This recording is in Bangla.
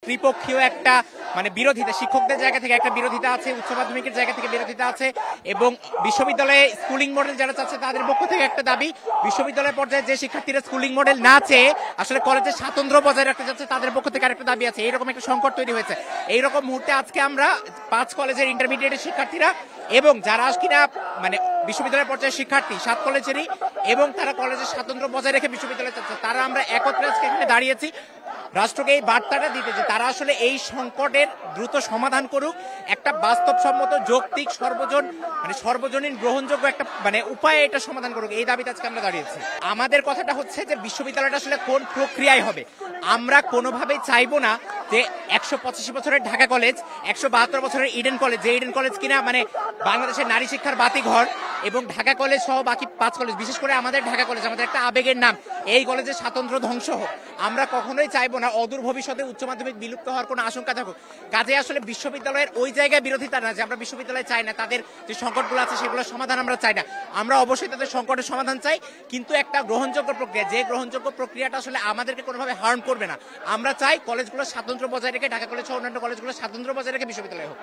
ত্রিপক্ষীয় একটা মানে বিরোধিতা, শিক্ষকদের জায়গা থেকে একটা বিরোধিতা আছে, উচ্চ মাধ্যমিকের জায়গা থেকে বিরোধিতা আছে, এবং বিশ্ববিদ্যালয়ে স্কুলিং মডেল যারা চাচ্ছে তাদের পক্ষ থেকে একটা দাবি, বিশ্ববিদ্যালয় পর্যায়ে যে শিক্ষার্থীরা স্কুলিং মডেল না চেয়ে আসলে কলেজের স্বাতন্ত্র্য বজায় রাখতে যাচ্ছে তাদের পক্ষ থেকে আরেকটা দাবি আছে। এইরকম একটা সংকট তৈরি হয়েছে। এইরকম মুহূর্তে আজকে আমরা 5 কলেজের ইন্টারমিডিয়েটের শিক্ষার্থীরা এবং যারা কিনা মানে বিশ্ববিদ্যালয় পর্যায়ের শিক্ষার্থী 7 কলেজেরই এবং তারা কলেজের স্বাতন্ত্র্য বজায় রেখে বিশ্ববিদ্যালয়ে যাচ্ছে, তারা আমরা একত্রে আজকে এখানে দাঁড়িয়েছি রাষ্ট্রকে এই বার্তাটা দিতে যে তারা আসলে এই সংকটের দ্রুত সমাধান করুক, একটা বাস্তবসম্মত যৌক্তিক সর্বজনীন গ্রহণযোগ্য একটা মানে উপায়ে এটা সমাধান করুক, এই দাবিতে আজকে আমরা দাঁড়িয়েছি। আমাদের কথাটা হচ্ছে যে বিশ্ববিদ্যালয়টা আসলে কোন প্রক্রিয়ায় হবে। আমরা কোনোভাবেই চাইবো না যে 185 বছরের ঢাকা কলেজ, 172 বছরের ইডেন কলেজ, যে ইডেন কলেজ কিনা মানে বাংলাদেশের নারী শিক্ষার বাতিঘর, এবং ঢাকা কলেজ সহ বাকি 5 কলেজ, বিশেষ করে আমাদের ঢাকা কলেজ আমাদের একটা আবেগের নাম, এই কলেজের স্বাতন্ত্র্য ধ্বংস হোক। আমরা কখনোই চাইবো না অদূর ভবিষ্যতে উচ্চ মাধ্যমিক বিলুপ্ত হওয়ার কোনো আশঙ্কা থাকুক। কাজে আসলে বিশ্ববিদ্যালয়ের ওই জায়গায় বিরোধিতা না যে আমরা বিশ্ববিদ্যালয় চাই না, তাদের যে সংকটগুলো আছে সেগুলোর সমাধান আমরা চাই না। আমরা অবশ্যই তাদের সংকটের সমাধান চাই, কিন্তু একটা গ্রহণযোগ্য প্রক্রিয়া, যে গ্রহণযোগ্য প্রক্রিয়াটা আসলে আমাদেরকে কোনোভাবে হার্ম করবে না। আমরা চাই কলেজগুলো স্বাতন্ত্র্য বজায় রেখে, ঢাকা কলেজ সহ অন্যান্য কলেজগুলো স্বাতন্ত্র্য বজায় রেখে বিশ্ববিদ্যালয় হোক।